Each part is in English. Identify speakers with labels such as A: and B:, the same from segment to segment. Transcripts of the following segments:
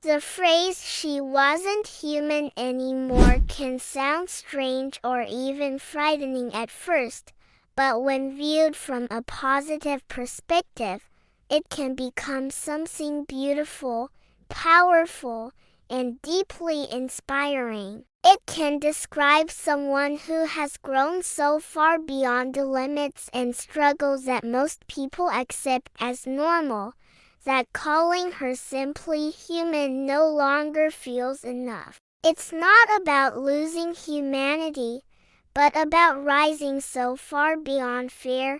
A: The phrase "she wasn't human anymore" can sound strange or even frightening at first, but when viewed from a positive perspective, it can become something beautiful, powerful, and deeply inspiring. It can describe someone who has grown so far beyond the limits and struggles that most people accept as normal, that calling her simply human no longer feels enough. It's not about losing humanity, but about rising so far beyond fear,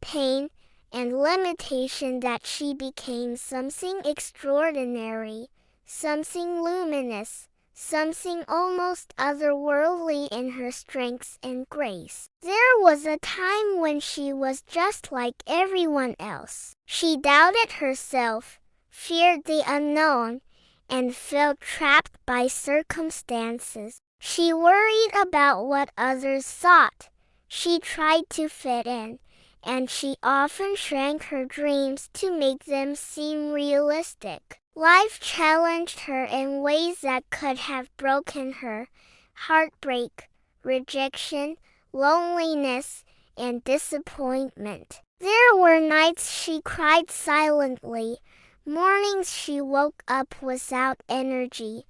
A: pain, and limitation that she became something extraordinary, something luminous, something almost otherworldly in her strength and grace. There was a time when she was just like everyone else. She doubted herself, feared the unknown, and felt trapped by circumstances. She worried about what others thought. She tried to fit in, and she often shrank her dreams to make them seem realistic. Life challenged her in ways that could have broken her: heartbreak, rejection, loneliness, and disappointment. There were nights she cried silently, mornings she woke up without energy,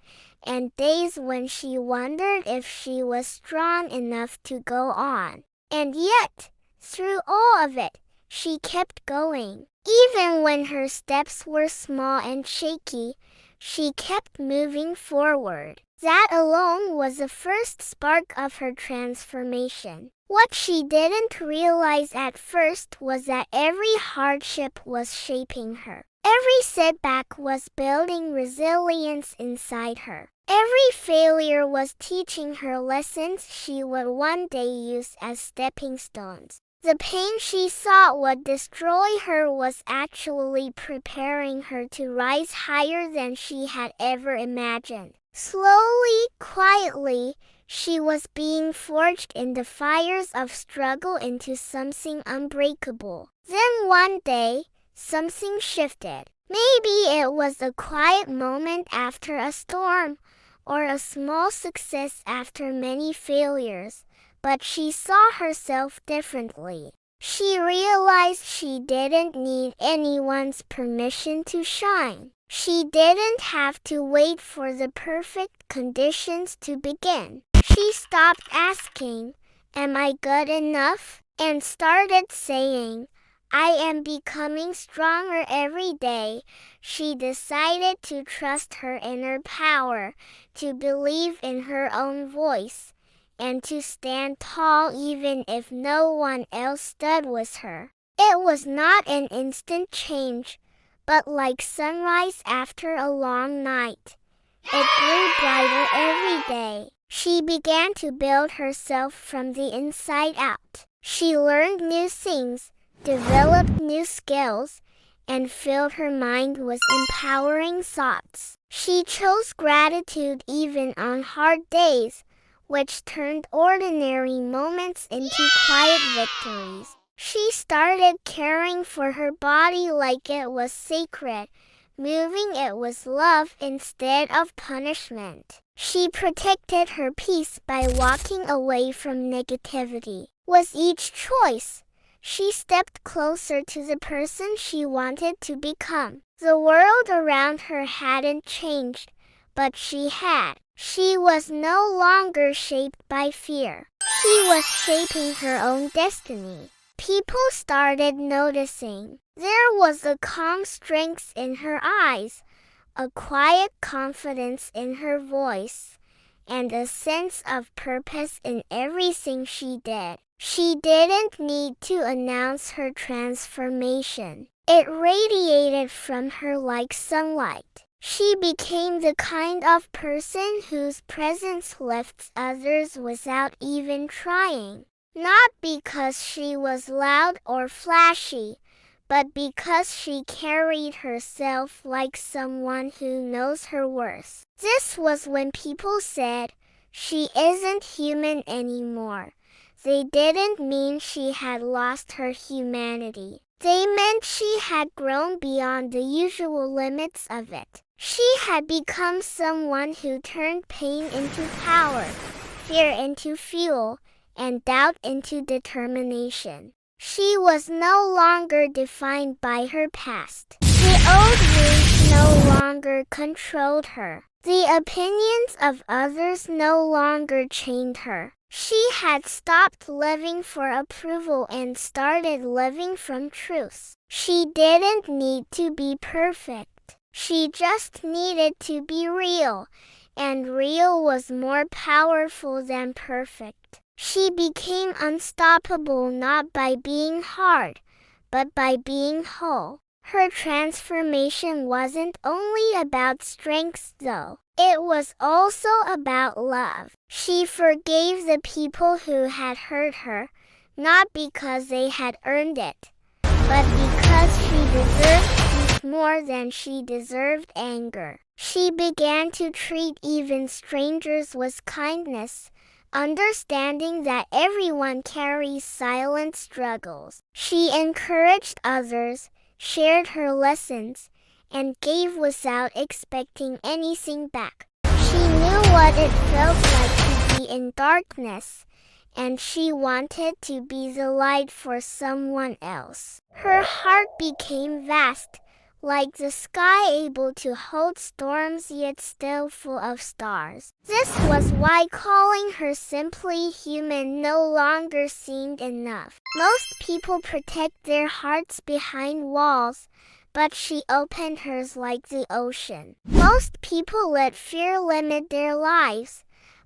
A: and days when she wondered if she was strong enough to go on. And yet, through all of it, she kept going. Even when her steps were small and shaky, she kept moving forward. That alone was the first spark of her transformation. What she didn't realize at first was that every hardship was shaping her. Every setback was building resilience inside her. Every failure was teaching her lessons she would one day use as stepping stones. The pain she thought would destroy her was actually preparing her to rise higher than she had ever imagined. Slowly, quietly, she was being forged in the fires of struggle into something unbreakable. Then one day, something shifted. Maybe it was a quiet moment after a storm, or a small success after many failures, but she saw herself differently. She realized she didn't need anyone's permission to shine. She didn't have to wait for the perfect conditions to begin. She stopped asking, "Am I good enough?" and started saying, "I am becoming stronger every day." She decided to trust her inner power, to believe in her own voice, and to stand tall even if no one else stood with her. It was not an instant change, but like sunrise after a long night. It grew brighter every day. She began to build herself from the inside out. She learned new things, developed new skills, and filled her mind with empowering thoughts. She chose gratitude even on hard days, which turned ordinary moments into quiet victories. She started caring for her body like it was sacred, moving it with love instead of punishment. She protected her peace by walking away from negativity. With each choice, she stepped closer to the person she wanted to become. The world around her hadn't changed, but she had. She was no longer shaped by fear. She was shaping her own destiny. People started noticing. There was a calm strength in her eyes, a quiet confidence in her voice, and a sense of purpose in everything she did. She didn't need to announce her transformation. It radiated from her like sunlight. She became the kind of person whose presence lifts others without even trying. Not because she was loud or flashy, but because she carried herself like someone who knows her worth. This was when people said, "She isn't human anymore." They didn't mean she had lost her humanity. They meant she had grown beyond the usual limits of it. She had become someone who turned pain into power, fear into fuel, and doubt into determination. She was no longer defined by her past. The old wounds no longer controlled her. The opinions of others no longer chained her. She had stopped living for approval and started living from truth. She didn't need to be perfect. She just needed to be real, and real was more powerful than perfect. She became unstoppable not by being hard, but by being whole. Her transformation wasn't only about strength though. It was also about love. She forgave the people who had hurt her, not because they had earned it, but because she deserved peace more than she deserved anger. She began to treat even strangers with kindness, understanding that everyone carries silent struggles. She encouraged others, shared her lessons, and gave without expecting anything back. She knew what it felt like to be in darkness, and she wanted to be the light for someone else. Her heart became vast, like the sky able to hold storms yet still full of stars. This was why calling her simply human no longer seemed enough. Most people protect their hearts behind walls, but she opened hers like the ocean. Most people let fear limit their lives,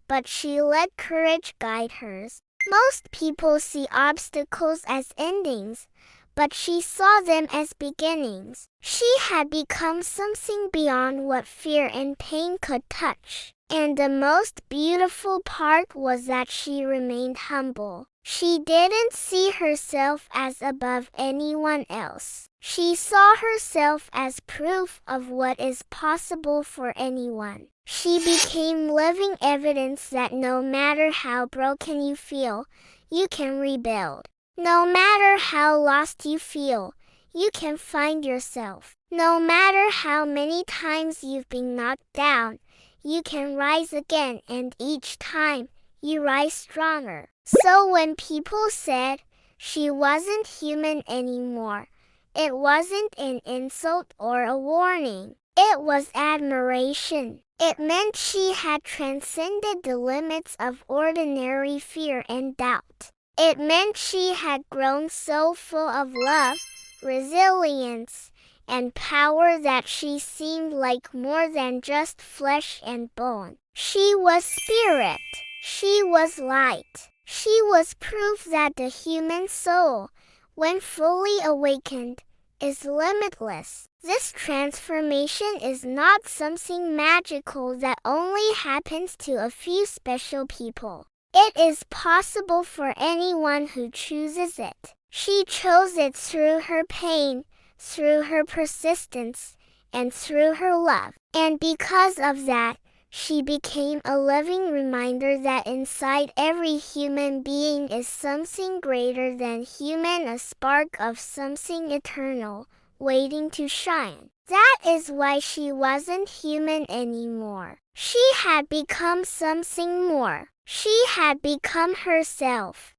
A: but she let courage guide hers. Most people see obstacles as endings, but she saw them as beginnings. She had become something beyond what fear and pain could touch. And the most beautiful part was that she remained humble. She didn't see herself as above anyone else. She saw herself as proof of what is possible for anyone. She became living evidence that no matter how broken you feel, you can rebuild. No matter how lost you feel, you can find yourself. No matter how many times you've been knocked down, you can rise again, and each time, you rise stronger. So when people said she wasn't human anymore, it wasn't an insult or a warning. It was admiration. It meant she had transcended the limits of ordinary fear and doubt. It meant she had grown so full of love, resilience, and power that she seemed like more than just flesh and bone. She was spirit. She was light. She was proof that the human soul, when fully awakened, is limitless. This transformation is not something magical that only happens to a few special people. It is possible for anyone who chooses it. She chose it through her pain, through her persistence, and through her love. And because of that, she became a living reminder that inside every human being is something greater than human, a spark of something eternal, waiting to shine. That is why she wasn't human anymore. She had become something more. She had become herself.